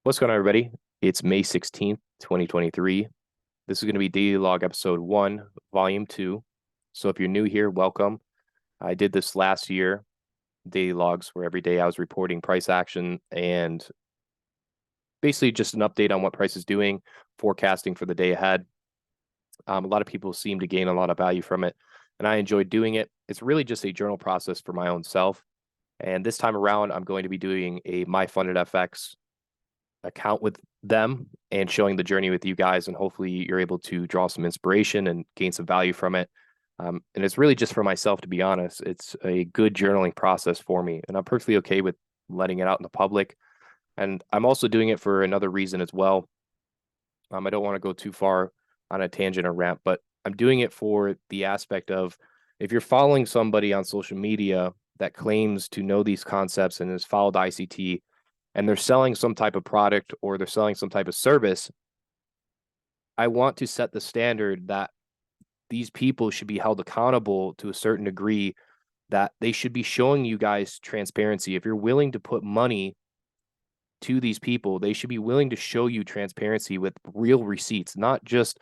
What's going on, everybody? It's May 16th, 2023. This is going to be Daily Log Episode 1, Volume 2. So if you're new here, welcome. I did this last year, daily logs, where every day I was reporting price action and basically just an update on what price is doing, forecasting for the day ahead. A lot of people seem to gain a lot of value from it, and I enjoyed doing it. It's really just a journal process for my own self. And this time around, I'm going to be doing a MyFundedFX account with them and showing the journey with you guys, and hopefully you're able to draw some inspiration and gain some value from it. And it's really just for myself, to be honest. It's a good journaling process for me, and I'm perfectly okay with letting it out in the public. And I'm also doing it for another reason as well. I don't want to go too far on a tangent or rant, but I'm doing it for the aspect of, if you're following somebody on social media that claims to know these concepts and has followed ICT, and they're selling some type of product or they're selling some type of service, I want to set the standard that these people should be held accountable to a certain degree, that they should be showing you guys transparency. If you're willing to put money to these people, they should be willing to show you transparency with real receipts, not just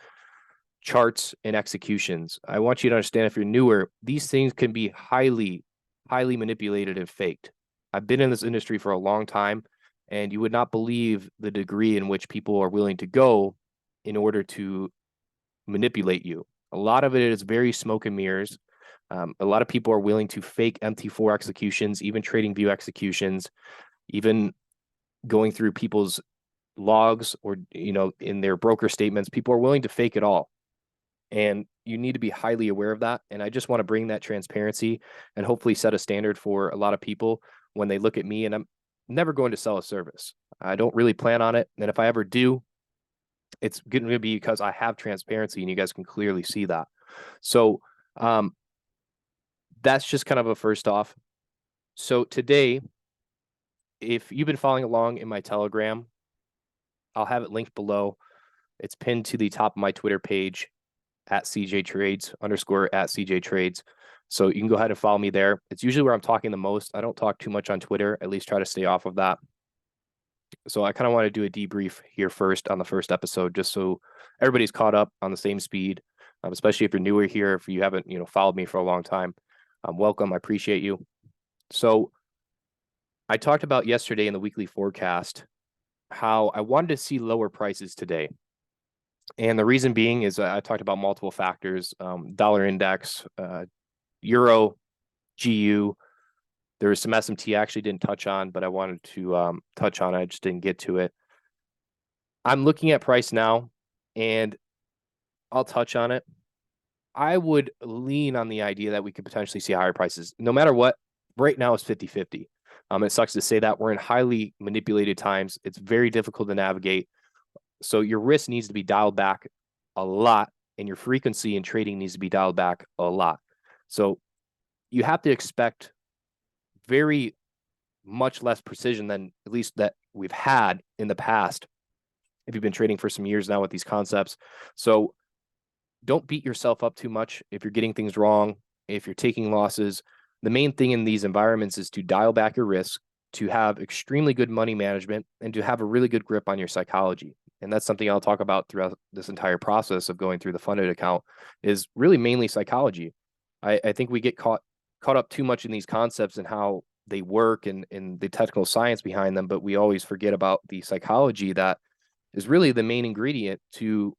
charts and executions. I want you to understand, if you're newer, these things can be highly manipulated and faked. I've been in this industry for a long time, and you would not believe the degree in which people are willing to go in order to manipulate you. A lot of it is very smoke and mirrors. A lot of people are willing to fake MT4 executions, even trading view executions, even going through people's logs or, in their broker statements. People are willing to fake it all. And you need to be highly aware of that. And I just want to bring that transparency and hopefully set a standard for a lot of people when they look at me. And I'm never going to sell a service. I don't really plan on it. And if I ever do, it's going to be because I have transparency and you guys can clearly see that. So that's just kind of a first off. So today, if you've been following along in my Telegram, I'll have it linked below. It's pinned to the top of my Twitter page at @CJTrades _@CJTrades. So you can go ahead and follow me there. It's usually where I'm talking the most. I don't talk too much on Twitter, at least try to stay off of that. So I kind of want to do a debrief here first on the first episode, just so everybody's caught up on the same speed, especially if you're newer here, if you haven't, followed me for a long time. Welcome. I appreciate you. So I talked about yesterday in the weekly forecast how I wanted to see lower prices today. And the reason being is I talked about multiple factors, dollar index, euro, GU. There was some SMT I actually didn't touch on, but I wanted to touch on it. I just didn't get to it. I'm looking at price now, and I'll touch on it. I would lean on the idea that we could potentially see higher prices. No matter what, right now it's 50-50. It sucks to say that. We're in highly manipulated times. It's very difficult to navigate. So your risk needs to be dialed back a lot, and your frequency in trading needs to be dialed back a lot. So you have to expect very much less precision than at least that we've had in the past, if you've been trading for some years now with these concepts. So don't beat yourself up too much if you're getting things wrong, if you're taking losses. The main thing in these environments is to dial back your risk, to have extremely good money management, and to have a really good grip on your psychology. And that's something I'll talk about throughout this entire process of going through the funded account, is really mainly psychology. I think we get caught up too much in these concepts and how they work and the technical science behind them, but we always forget about the psychology that is really the main ingredient to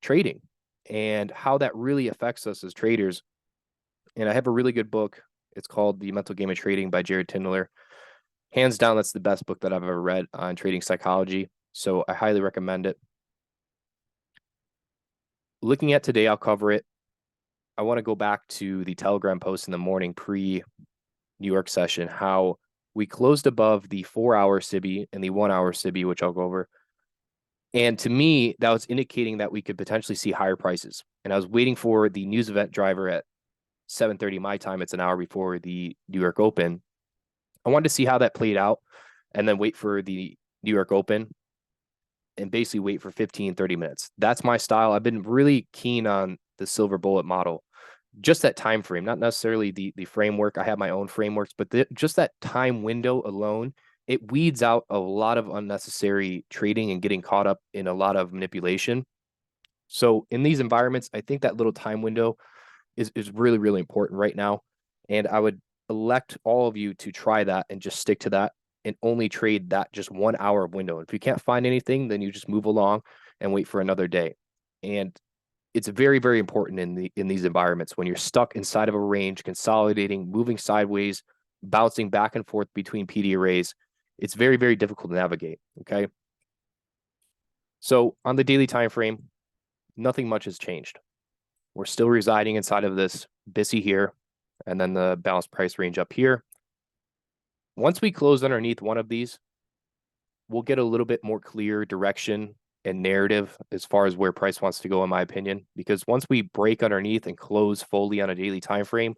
trading and how that really affects us as traders. And I have a really good book. It's called The Mental Game of Trading by Jared Tindler. Hands down, that's the best book that I've ever read on trading psychology. So I highly recommend it. Looking at today, I'll cover it. I want to go back to the Telegram post in the morning pre-New York session, how we closed above the 4-hour SIBI and the 1-hour SIBI, which I'll go over. And to me, that was indicating that we could potentially see higher prices. And I was waiting for the news event driver at 7:30 my time. It's an hour before the New York Open. I wanted to see how that played out and then wait for the New York Open and basically wait for 15-30 minutes. That's my style. I've been really keen on the silver bullet model, just that time frame, not necessarily the framework. I have my own frameworks, but just that time window alone it weeds out a lot of unnecessary trading and getting caught up in a lot of manipulation. So in these environments, I think that little time window is really, really important right now. And I would elect all of you to try that and just stick to that and only trade that just 1 hour of window. If you can't find anything, then you just move along and wait for another day. And it's very, very important in these environments when you're stuck inside of a range, consolidating, moving sideways, bouncing back and forth between PD arrays. It's very, very difficult to navigate. Okay. So on the daily time frame, nothing much has changed. We're still residing inside of this BISI here, and then the balanced price range up here. Once we close underneath one of these, we'll get a little bit more clear direction and narrative as far as where price wants to go, in my opinion, because once we break underneath and close fully on a daily time frame,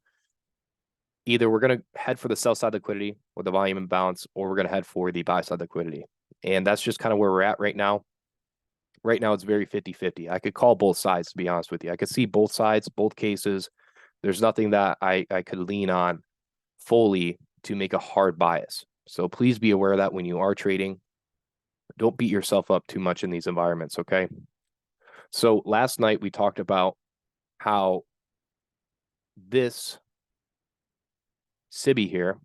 either we're going to head for the sell side liquidity with the volume imbalance, or we're going to head for the buy side liquidity. And that's just kind of where we're at right now. Right now, it's very 50-50. I could call both sides, to be honest with you. I could see both sides, both cases. There's nothing that I could lean on fully to make a hard bias. So please be aware of that when you are trading. Don't beat yourself up too much in these environments, okay? So last night we talked about how this SIBI here,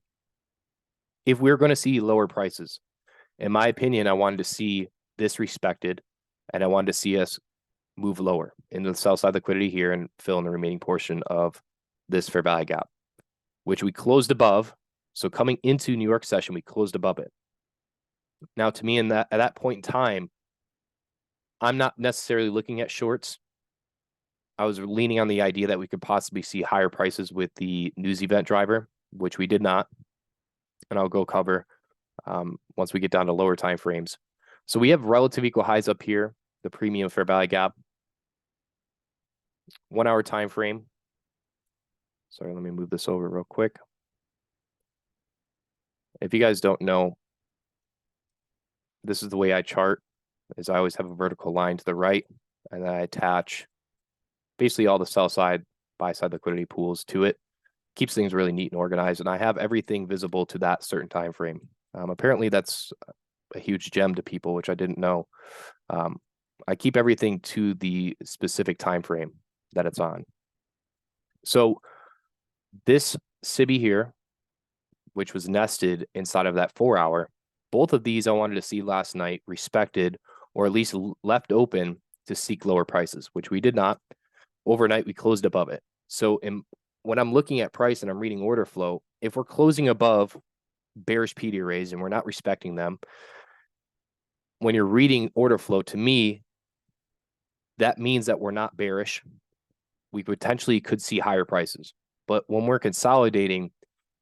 if we're going to see lower prices, in my opinion, I wanted to see this respected, and I wanted to see us move lower into the sell side liquidity here and fill in the remaining portion of this fair value gap, which we closed above. So coming into New York session, we closed above it. Now, to me, at that point in time, I'm not necessarily looking at shorts. I was leaning on the idea that we could possibly see higher prices with the news event driver, which we did not. And I'll go cover once we get down to lower time frames. So we have relative equal highs up here, the premium fair value gap. 1 hour time frame. Sorry, let me move this over real quick. If you guys don't know, this is the way I chart, is I always have a vertical line to the right, and then I attach basically all the sell side, buy side liquidity pools to it. Keeps things really neat and organized, and I have everything visible to that certain time frame. Apparently that's a huge gem to people, which I didn't know. I keep everything to the specific time frame that it's on. So this SIBI here, which was nested inside of that 4 hour, both of these I wanted to see last night respected, or at least left open to seek lower prices, which we did not. Overnight, we closed above it. So when I'm looking at price and I'm reading order flow, if we're closing above bearish PD arrays and we're not respecting them, when you're reading order flow, to me, that means that we're not bearish. We potentially could see higher prices. But when we're consolidating,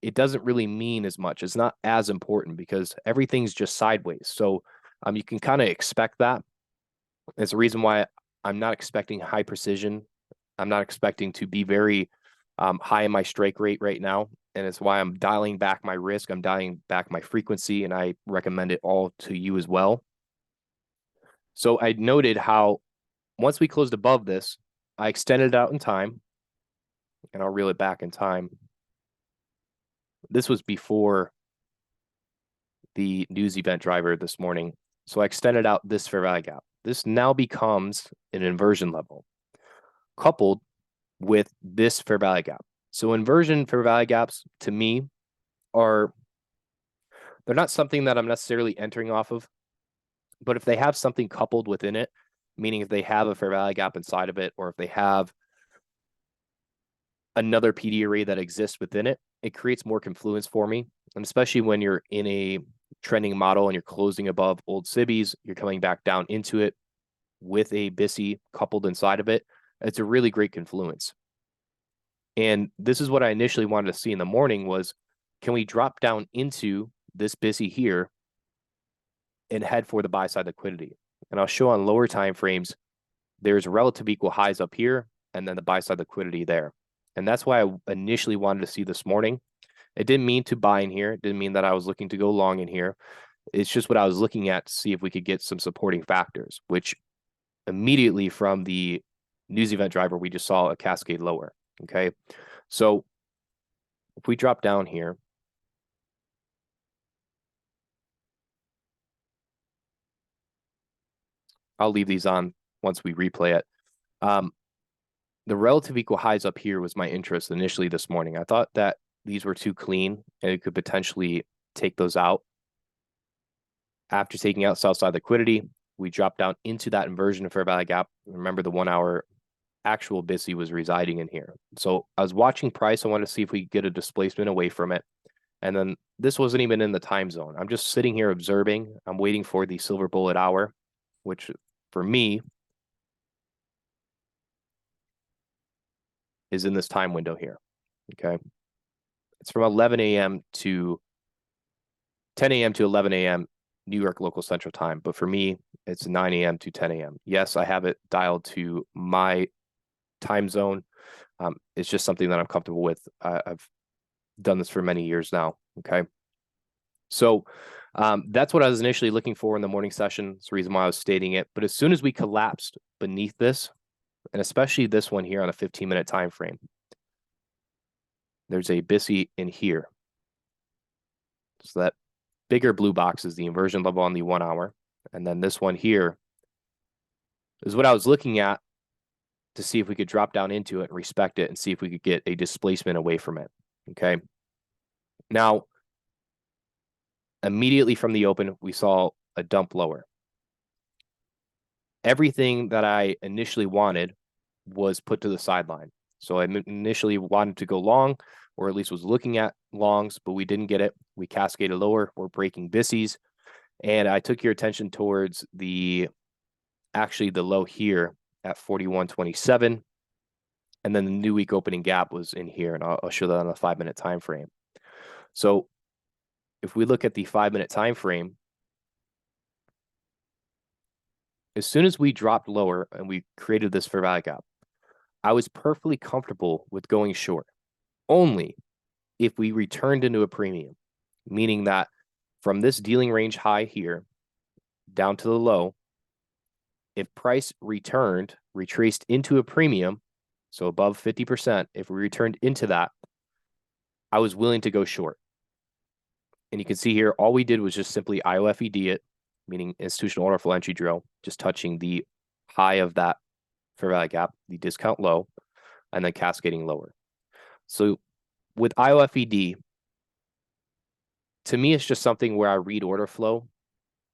it doesn't really mean as much. It's not as important because everything's just sideways. So you can kind of expect that. It's the reason why I'm not expecting high precision. I'm not expecting to be very high in my strike rate right now. And it's why I'm dialing back my risk. I'm dialing back my frequency, and I recommend it all to you as well. So I noted how once we closed above this, I extended it out in time, and I'll reel it back in time. This was before the news event driver this morning. So I extended out this fair value gap. This now becomes an inversion level coupled with this fair value gap. So inversion fair value gaps to me they're not something that I'm necessarily entering off of, but if they have something coupled within it, meaning if they have a fair value gap inside of it, or if they have another PD array that exists within it, it creates more confluence for me. And especially when you're in a trending model and you're closing above old SIBIs, you're coming back down into it with a BISI coupled inside of it. It's a really great confluence. And this is what I initially wanted to see in the morning was, can we drop down into this BISI here and head for the buy side liquidity? And I'll show on lower time frames, there's relative equal highs up here and then the buy side liquidity there. And that's why I initially wanted to see this morning. It didn't mean to buy in here. It didn't mean that I was looking to go long in here. It's just what I was looking at to see if we could get some supporting factors, which immediately from the news event driver, we just saw a cascade lower. Okay. So if we drop down here, I'll leave these on once we replay it. The relative equal highs up here was my interest initially this morning. I thought that these were too clean and it could potentially take those out. After taking out sell side liquidity, we dropped down into that inversion of fair value gap. Remember, the 1 hour actual BISI was residing in here. So I was watching price. I wanted to see if we could get a displacement away from it. And then this wasn't even in the time zone. I'm just sitting here observing. I'm waiting for the silver bullet hour, which for me is in this time window here. Okay. It's from 11 a.m. to 10 a.m. to 11 a.m. New York local central time. But for me, it's 9 a.m. to 10 a.m. Yes, I have it dialed to my time zone. It's just something that I'm comfortable with. I've done this for many years now. Okay. So that's what I was initially looking for in the morning session. It's the reason why I was stating it. But as soon as we collapsed beneath this, and especially this one here on a 15-minute time frame, there's a BISI in here. So that bigger blue box is the inversion level on the 1 hour. And then this one here is what I was looking at to see if we could drop down into it and respect it and see if we could get a displacement away from it. Okay. Now, immediately from the open, we saw a dump lower. Everything that I initially wanted was put to the sideline. So I initially wanted to go long, or at least was looking at longs, but we didn't get it. We cascaded lower. We're breaking BISIs. And I took your attention towards the low here at 41.27. And then the new week opening gap was in here, and I'll show that on a 5-minute time frame. So if we look at the 5-minute time frame, as soon as we dropped lower and we created this fair value gap, I was perfectly comfortable with going short, only if we returned into a premium, meaning that from this dealing range high here down to the low, if price retraced into a premium, so above 50%, if we returned into that, I was willing to go short. And you can see here, all we did was just simply IOFED it, meaning institutional order flow entry drill, just touching the high of that fair value gap, the discount low, and then cascading lower. So with IOFED, to me, it's just something where I read order flow.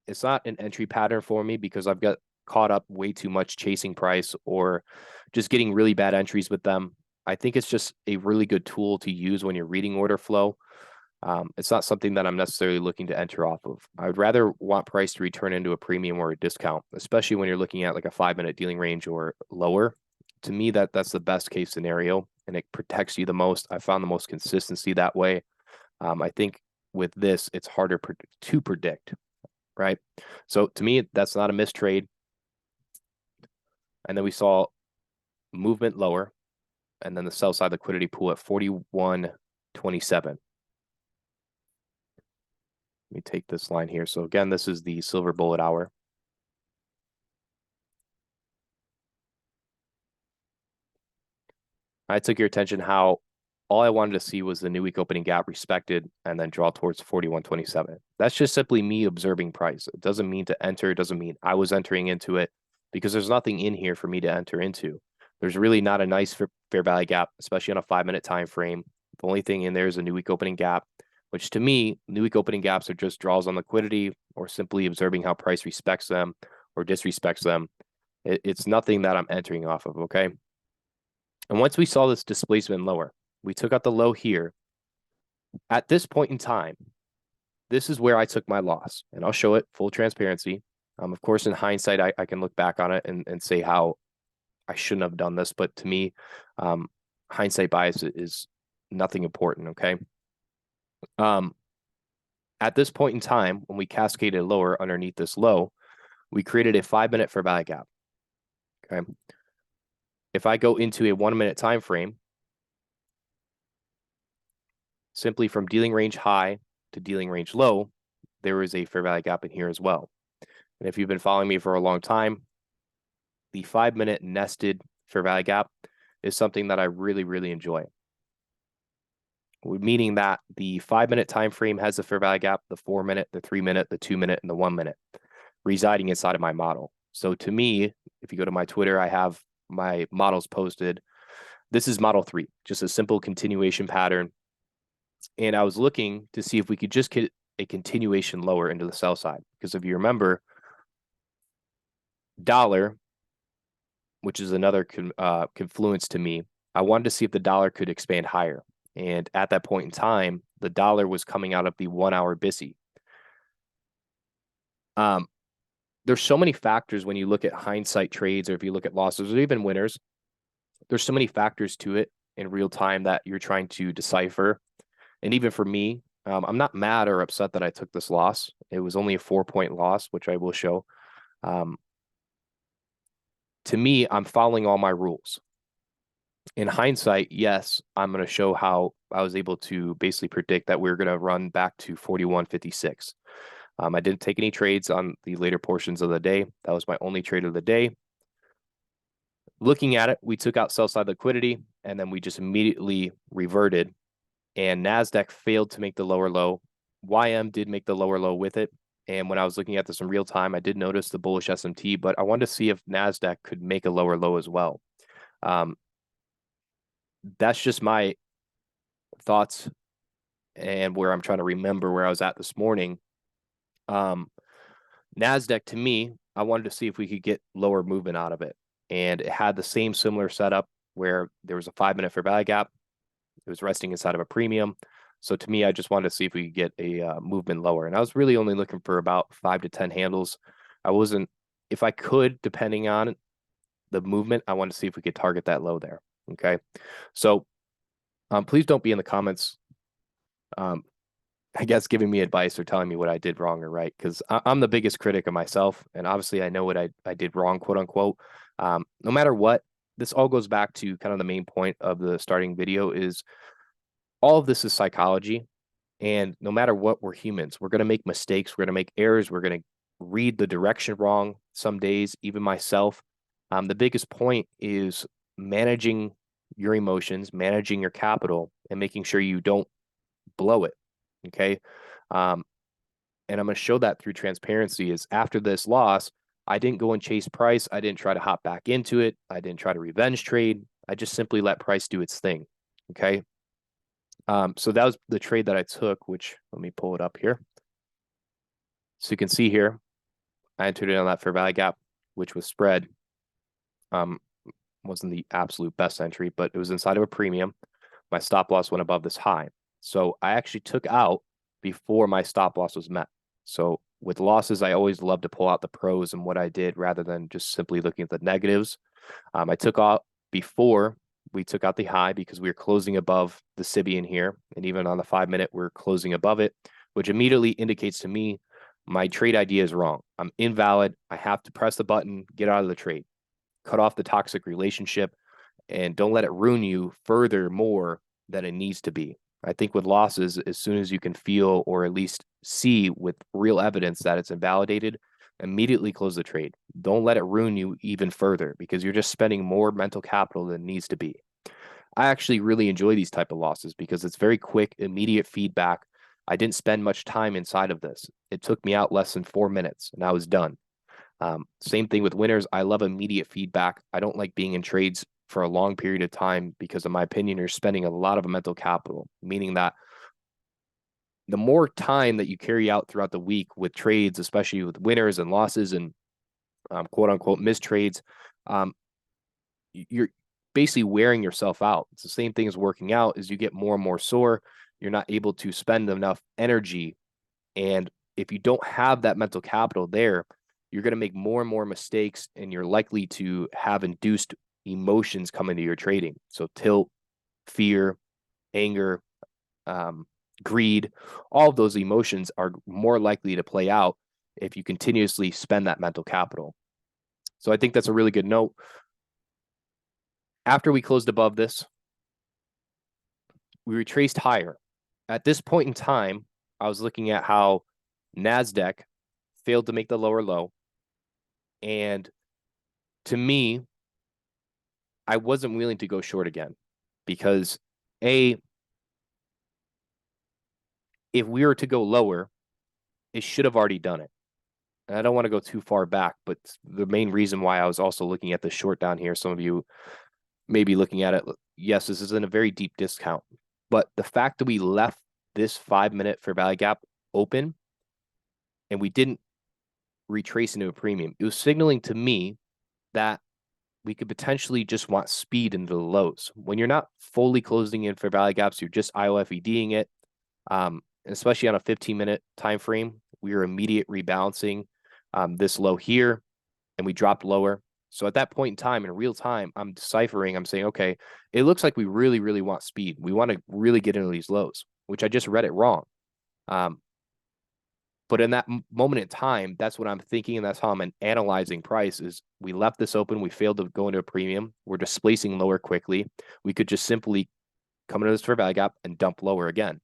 It's not an entry pattern for me because I've got caught up way too much chasing price or just getting really bad entries with them. I think it's just a really good tool to use when you're reading order flow. It's not something that I'm necessarily looking to enter off of. I would rather want price to return into a premium or a discount, especially when you're looking at like a 5-minute dealing range or lower. To me, that's the best case scenario, and it protects you the most. I found the most consistency that way. I think with this, it's harder to predict, right? So to me, that's not a missed trade. And then we saw movement lower, and then the sell side liquidity pool at 41.27. Let me take this line here. So again, this is the silver bullet hour. I took your attention how all I wanted to see was the new week opening gap respected and then draw towards 41.27. That's just simply me observing price. It doesn't mean to enter. It doesn't mean I was entering into it because there's nothing in here for me to enter into. There's really not a nice fair value gap, especially on a 5-minute time frame. The only thing in there is a new week opening gap, which to me, new week opening gaps are just draws on liquidity or simply observing how price respects them or disrespects them. It's nothing that I'm entering off of, okay? And once we saw this displacement lower, we took out the low here. At this point in time, this is where I took my loss, and I'll show it full transparency. Of course, in hindsight, I can look back on it and say how I shouldn't have done this, but to me, hindsight bias is nothing important, okay? At this point in time, when we cascaded lower underneath this low, we created a 5-minute fair value gap, okay? If I go into a 1-minute time frame, simply from dealing range high to dealing range low, there is a fair value gap in here as well. And if you've been following me for a long time, the 5-minute nested fair value gap is something that I really, really enjoy. Meaning that the 5-minute time frame has a fair value gap, the 4-minute, the 3-minute, the 2-minute, and the 1-minute residing inside of my model. So to me, if you go to my Twitter, I have my models posted. This is model 3, just a simple continuation pattern. And I was looking to see if we could just get a continuation lower into the sell side. Because if you remember, dollar, which is another confluence to me, I wanted to see if the dollar could expand higher. And at that point in time, the dollar was coming out of the 1-hour BISI. There's so many factors when you look at hindsight trades, or if you look at losses or even winners, there's so many factors to it in real time that you're trying to decipher. And even for me, I'm not mad or upset that I took this loss. It was only a 4-point loss, which I will show. To me, I'm following all my rules. In hindsight, yes, I'm going to show how I was able to basically predict that we we're going to run back to 41.56. I didn't take any trades on the later portions of the day. That was my only trade of the day. Looking at it, we took out sell side liquidity, and then we just immediately reverted, and NASDAQ failed to make the lower low. YM did make the lower low with it. And when I was looking at this in real time, I did notice the bullish SMT, but I wanted to see if NASDAQ could make a lower low as well. That's just my thoughts and where I'm trying to remember where I was at this morning. NASDAQ, to me, I wanted to see if we could get lower movement out of it. And it had the same similar setup where there was a 5-minute fair value gap. It was resting inside of a premium. So to me, I just wanted to see if we could get a movement lower. And I was really only looking for about 5 to 10 handles. I wasn't, if I could, depending on the movement, I wanted to see if we could target that low there. Okay. So please don't be in the comments, I guess, giving me advice or telling me what I did wrong or right, because I'm the biggest critic of myself. And obviously I know what I did wrong, quote unquote. No matter what, this all goes back to kind of the main point of the starting video is all of this is psychology. And no matter what, we're humans. We're going to make mistakes. We're going to make errors. We're going to read the direction wrong some days, even myself. The biggest point is managing your emotions, managing your capital, and making sure you don't blow it. Okay. And I'm going to show that through transparency is after this loss, I didn't go and chase price. I didn't try to hop back into it. I didn't try to revenge trade. I just simply let price do its thing. Okay. So that was the trade that I took, which let me pull it up here. So you can see here, I entered it on that fair value gap, which was spread. Wasn't the absolute best entry, but it was inside of a premium. My stop loss went above this high. So I actually took out before my stop loss was met. So with losses, I always love to pull out the pros and what I did rather than just simply looking at the negatives. I took out before we took out the high because we were closing above the Sibian here. And even on the 5-minute, we're closing above it, which immediately indicates to me my trade idea is wrong. I'm invalid. I have to press the button, get out of the trade, cut off the toxic relationship, and don't let it ruin you further more than it needs to be. I think with losses, as soon as you can feel or at least see with real evidence that it's invalidated, immediately close the trade. Don't let it ruin you even further because you're just spending more mental capital than needs to be. I actually really enjoy these type of losses because it's very quick, immediate feedback. I didn't spend much time inside of this. It took me out less than 4 minutes and I was done. Same thing with winners. I love immediate feedback. I don't like being in trades for a long period of time because, in my opinion, you're spending a lot of mental capital, meaning that the more time that you carry out throughout the week with trades, especially with winners and losses and quote unquote missed trades, you're basically wearing yourself out. It's the same thing as working out. As you get more and more sore, you're not able to spend enough energy. And if you don't have that mental capital there, you're going to make more and more mistakes and you're likely to have induced emotions come into your trading. So tilt, fear, anger, greed, all of those emotions are more likely to play out if you continuously spend that mental capital. So I think that's a really good note. After we closed above this, we retraced higher. At this point in time, I was looking at how NASDAQ failed to make the lower low. And to me, I wasn't willing to go short again because if we were to go lower, it should have already done it. and I don't want to go too far back, but the main reason why I was also looking at the short down here, some of you may be looking at it, yes, this is in a very deep discount, but the fact that we left this 5-minute fair value gap open and we didn't retrace into a premium, it was signaling to me that we could potentially just want speed into the lows. When you're not fully closing in fair value gaps, you're just IOFEDing it, especially on a 15-minute time frame. We were immediate rebalancing this low here, and we dropped lower. So at that point in time, in real time, I'm deciphering, I'm saying, okay, it looks like we really, really want speed. We want to really get into these lows, which I just read it wrong. But in that moment in time, that's what I'm thinking, and that's how I'm analyzing price is we left this open, we failed to go into a premium, we're displacing lower quickly. We could just simply come into this fair value gap and dump lower again.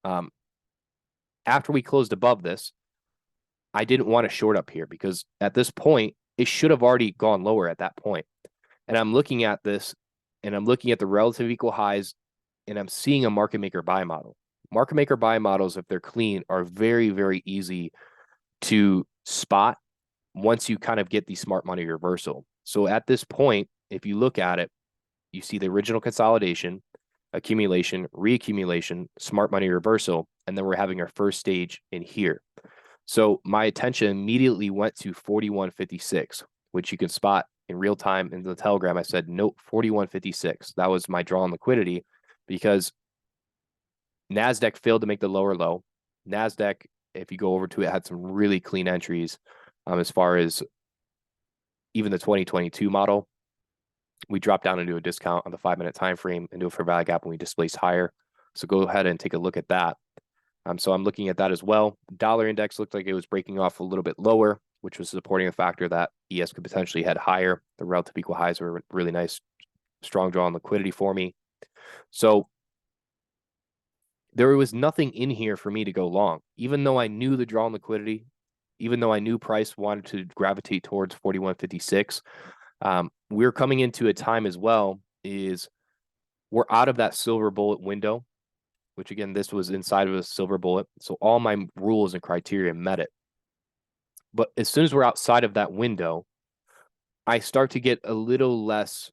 After we closed above this, I didn't want to short up here because at this point, it should have already gone lower at that point. And I'm looking at this, and I'm looking at the relative equal highs, and I'm seeing a market maker buy model. Market maker buy models, if they're clean, are very, very easy to spot once you kind of get the smart money reversal. So at this point, if you look at it, you see the original consolidation, accumulation, reaccumulation, smart money reversal, and then we're having our first stage in here. So my attention immediately went to 41.56, which you can spot in real time in the Telegram. I said, nope, 41.56. That was my draw on liquidity because NASDAQ failed to make the lower low. NASDAQ, if you go over to it, had some really clean entries as far as even the 2022 model. We dropped down into a discount on the 5-minute time frame into a fair value gap and we displaced higher. So go ahead and take a look at that. So I'm looking at that as well. Dollar index looked like it was breaking off a little bit lower, which was supporting the factor that ES could potentially head higher. The relative equal highs were really nice, strong draw on liquidity for me. So there was nothing in here for me to go long, even though I knew the draw on liquidity, even though I knew price wanted to gravitate towards 41.56. We're coming into a time as well is we're out of that silver bullet window, which again, this was inside of a silver bullet. So all my rules and criteria met it. But as soon as we're outside of that window, I start to get a little less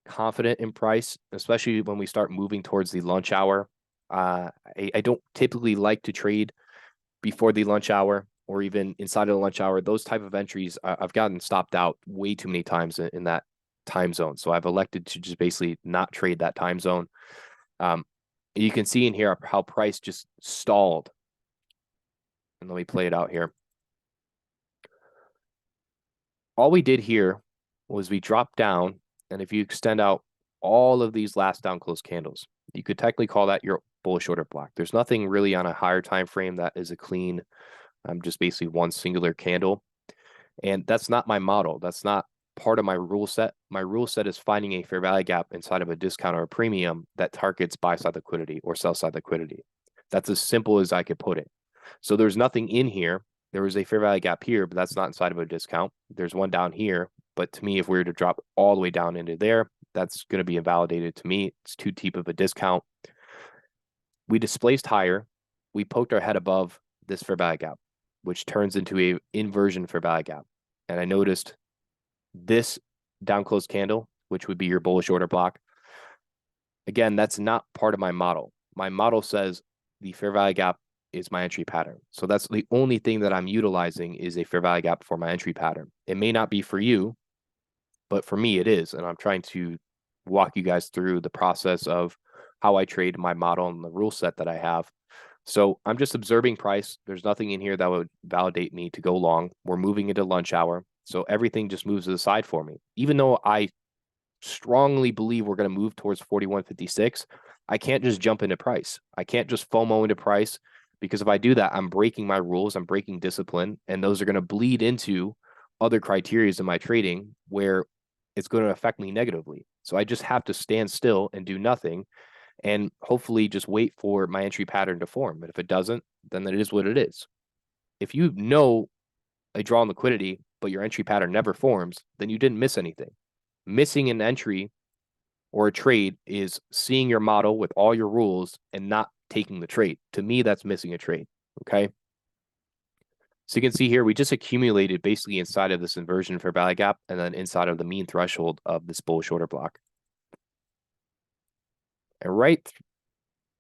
confident in price, especially when we start moving towards the lunch hour. I don't typically like to trade before the lunch hour or even inside of the lunch hour. Those type of entries, I've gotten stopped out way too many times in that time zone. So I've elected to just basically not trade that time zone. You can see in here how price just stalled. And let me play it out here. All we did here was we dropped down, and if you extend out all of these last down close candles, you could technically call that your bullish order block. There's nothing really on a higher time frame that is a clean, just basically one singular candle. And that's not my model. That's not part of my rule set. My rule set is finding a fair value gap inside of a discount or a premium that targets buy side liquidity or sell side liquidity. That's as simple as I could put it. So there's nothing in here. There was a fair value gap here, but that's not inside of a discount. There's one down here. But to me, if we were to drop all the way down into there, that's going to be invalidated to me. It's too deep of a discount. We displaced higher. We poked our head above this fair value gap, which turns into a inversion fair value gap. And I noticed this down close candle, which would be your bullish order block. Again, that's not part of my model. My model says the fair value gap is my entry pattern. So that's the only thing that I'm utilizing is a fair value gap for my entry pattern. It may not be for you, but for me it is. And I'm trying to walk you guys through the process of how I trade my model and the rule set that I have. So I'm just observing price. There's nothing in here that would validate me to go long. We're moving into lunch hour. So everything just moves to the side for me. Even though I strongly believe we're going to move towards 41.56, I can't just jump into price. I can't just FOMO into price because if I do that, I'm breaking my rules, I'm breaking discipline, and those are going to bleed into other criteria in my trading where it's going to affect me negatively. So I just have to stand still and do nothing and hopefully just wait for my entry pattern to form. But if it doesn't, then it is what it is. If you know a draw on liquidity, but your entry pattern never forms, then you didn't miss anything. Missing an entry or a trade is seeing your model with all your rules and not taking the trade. To me, that's missing a trade. Okay. So you can see here, we just accumulated basically inside of this inversion fair value gap and then inside of the mean threshold of this bullish order block. And right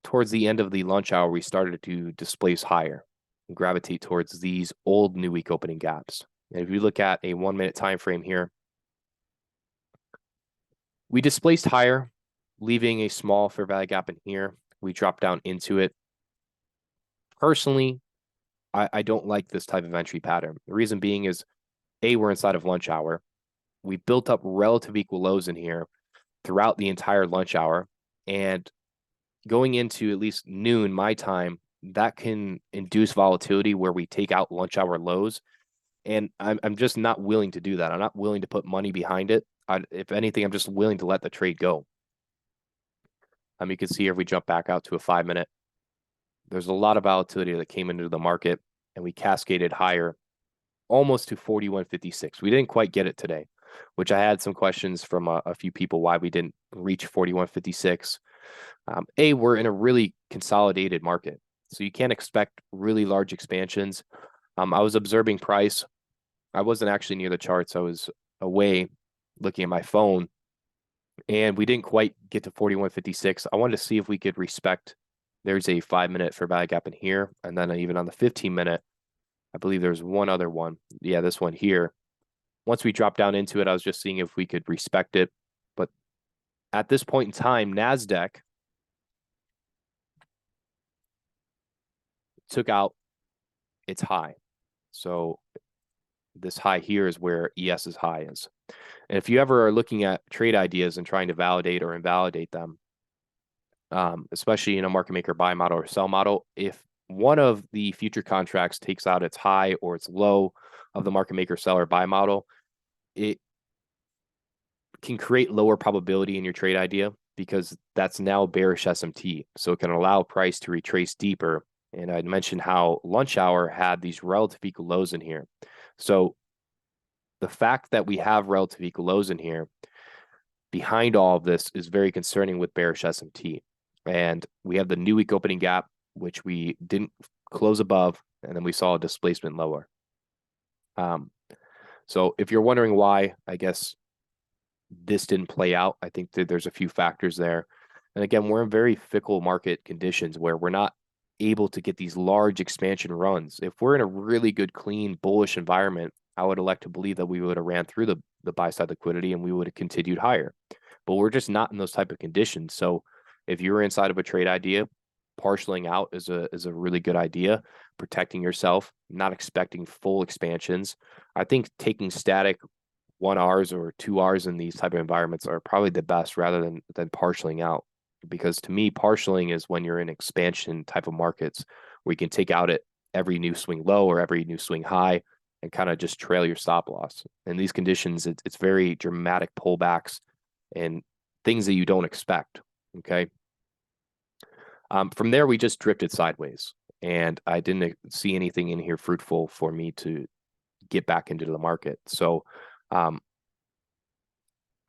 towards the end of the lunch hour, we started to displace higher and gravitate towards these old new week opening gaps. And if you look at a 1 minute time frame here, we displaced higher, leaving a small fair value gap in here. We dropped down into it. Personally, I don't like this type of entry pattern. The reason being is, A, we're inside of lunch hour. We built up relative equal lows in here throughout the entire lunch hour. And going into at least noon, my time, that can induce volatility where we take out lunch hour lows. And I'm just not willing to do that. I'm not willing to put money behind it. If anything, I'm just willing to let the trade go. You can see here, if we jump back out to a 5 minute, there's a lot of volatility that came into the market, and we cascaded higher almost to 41.56. We didn't quite get it today, which I had some questions from a few people why we didn't reach 41.56. A, we're in a really consolidated market, so you can't expect really large expansions. I was observing price. I wasn't actually near the charts. I was away looking at my phone, and we didn't quite get to 41.56. I wanted to see if we could respect. There's a 5 minute fair value gap in here, and then even on the 15 minute, I believe there's one other one. Yeah, this one here. Once we dropped down into it, I was just seeing if we could respect it. But at this point in time, NASDAQ took out its high. So this high here is where ES's high is. And if you ever are looking at trade ideas and trying to validate or invalidate them, especially in a market maker buy model or sell model, if one of the future contracts takes out its high or its low of the market maker seller buy model, it can create lower probability in your trade idea because that's now bearish SMT. So it can allow price to retrace deeper. And I'd mentioned how lunch hour had these relative equal lows in here. So the fact that we have relative equal lows in here behind all of this is very concerning with bearish SMT. And we have the new week opening gap, which we didn't close above, and then we saw a displacement lower. So if you're wondering why, I guess this didn't play out, I think that there's a few factors there. And again, we're in very fickle market conditions where we're not able to get these large expansion runs. If we're in a really good, clean, bullish environment, I would elect to believe that we would have ran through the buy side liquidity and we would have continued higher. But we're just not in those type of conditions. So if you're inside of a trade idea, partialing out is a really good idea. Protecting yourself, not expecting full expansions. I think taking static 1 hours or 2 hours in these type of environments are probably the best rather than partialing out. Because to me, partialing is when you're in expansion type of markets where you can take out at every new swing low or every new swing high and kind of just trail your stop loss. In these conditions, it's very dramatic pullbacks and things that you don't expect. Okay. From there, we just drifted sideways, and I didn't see anything in here fruitful for me to get back into the market. So,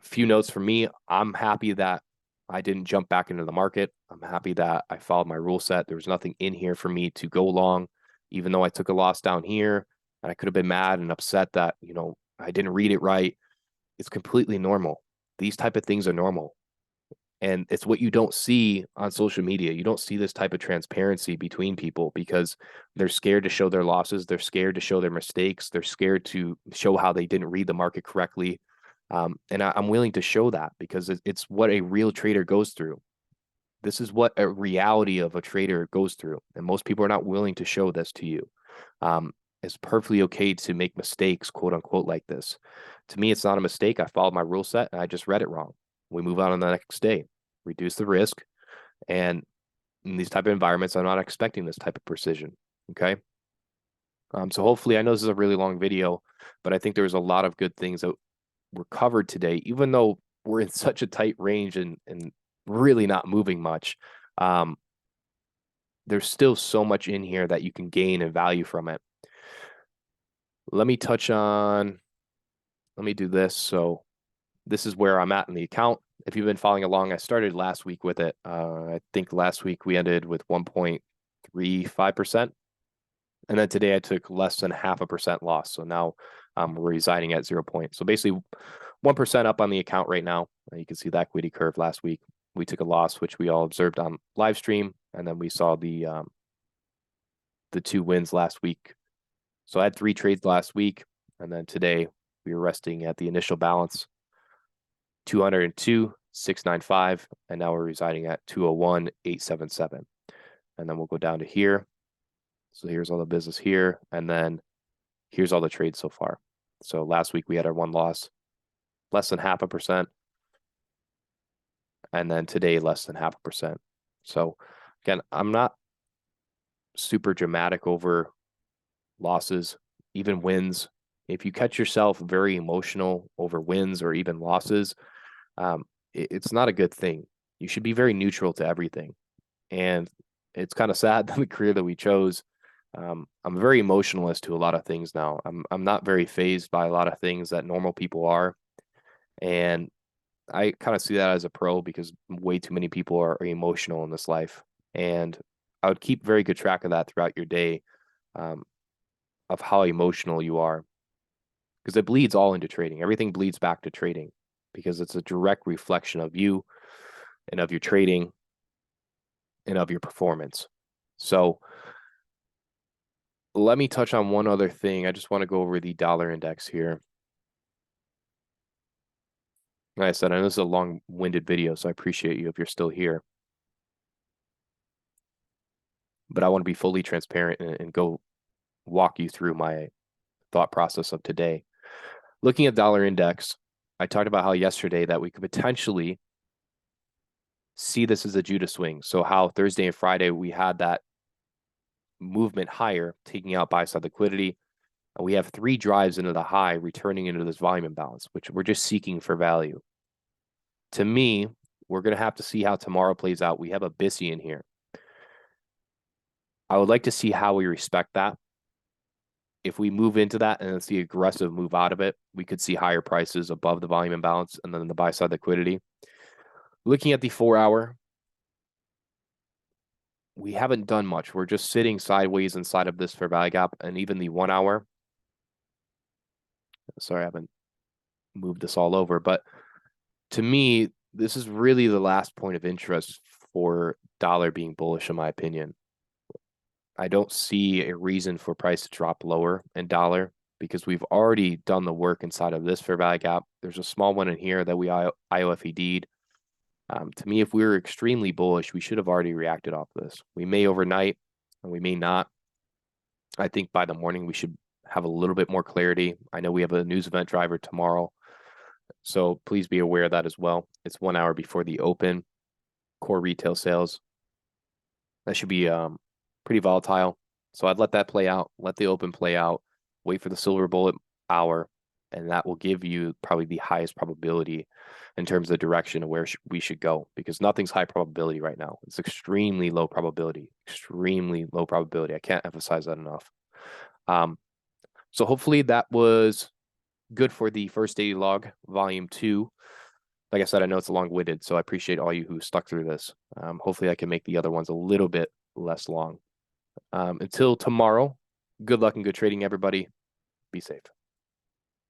few notes for me. I'm happy that I didn't jump back into the market. I'm happy that I followed my rule set. There was nothing in here for me to go long, even though I took a loss down here, and I could have been mad and upset that, I didn't read it right. It's completely normal. These type of things are normal. And it's what you don't see on social media. You don't see this type of transparency between people because they're scared to show their losses. They're scared to show their mistakes. They're scared to show how they didn't read the market correctly. And I'm willing to show that because it's what a real trader goes through. This is what a reality of a trader goes through. And most people are not willing to show this to you. It's perfectly okay to make mistakes, quote unquote, like this. To me, it's not a mistake. I followed my rule set and I just read it wrong. We move on the next day, reduce the risk. And in these type of environments, I'm not expecting this type of precision. Okay. So hopefully, I know this is a really long video, but I think there's a lot of good things that were covered today, even though we're in such a tight range and really not moving much. There's still so much in here that you can gain and value from it. Let me do this. So this is where I'm at in the account. If you've been following along, I started last week with it. I think last week we ended with 1.35%. And then today I took less than 0.5% loss. So now we're residing at 0 point. So basically 1% up on the account right now. You can see the equity curve last week. We took a loss, which we all observed on live stream. And then we saw the 2 wins last week. So I had 3 trades last week. And then today we were resting at the initial balance, 202,695. And now we're residing at 201,877. And then we'll go down to here. So here's all the business here. And then here's all the trades so far. So last week we had our 1 loss, less than 0.5%. And then today, less than 0.5%. So again, I'm not super dramatic over losses, even wins. If you catch yourself very emotional over wins or even losses, it's not a good thing. You should be very neutral to everything. And it's kind of sad that the career that we chose, I'm very emotionalist to a lot of things now. I'm not very fazed by a lot of things that normal people are. And I kind of see that as a pro because way too many people are emotional in this life. And I would keep very good track of that throughout your day, of how emotional you are, because it bleeds all into trading. Everything bleeds back to trading because it's a direct reflection of you and of your trading and of your performance. So let me touch on one other thing. I just want to go over the dollar index here. Like I said, I know this is a long-winded video, so I appreciate you if you're still here. But I want to be fully transparent and go walk you through my thought process of today. Looking at dollar index, I talked about how yesterday that we could potentially see this as a Judah swing. So how Thursday and Friday we had that movement higher, taking out buy-side liquidity. And we have 3 drives into the high, returning into this volume imbalance, which we're just seeking for value. To me, we're going to have to see how tomorrow plays out. We have a BISI in here. I would like to see how we respect that. If we move into that and see aggressive move out of it, we could see higher prices above the volume imbalance and then the buy side liquidity. Looking at the 4-hour, we haven't done much. We're just sitting sideways inside of this fair value gap, and even the 1-hour. Sorry, I haven't moved this all over, but to me, this is really the last point of interest for dollar being bullish, in my opinion. I don't see a reason for price to drop lower in dollar because we've already done the work inside of this fair value gap. There's a small one in here that we IOFED'd. To me, if we were extremely bullish, we should have already reacted off this. We may overnight and we may not. I think by the morning we should have a little bit more clarity. I know we have a news event driver tomorrow, so please be aware of that as well. It's 1 hour before the open. Core retail sales. That should be pretty volatile. So I'd let that play out, let the open play out, wait for the silver bullet hour, and that will give you probably the highest probability in terms of the direction of where we should go, because nothing's high probability right now. It's extremely low probability, extremely low probability. I can't emphasize that enough. So hopefully that was good for the first daily log, volume 2. Like I said, I know it's long-winded, so I appreciate all you who stuck through this. Hopefully I can make the other ones a little bit less long. Until tomorrow, good luck and good trading, everybody. Be safe.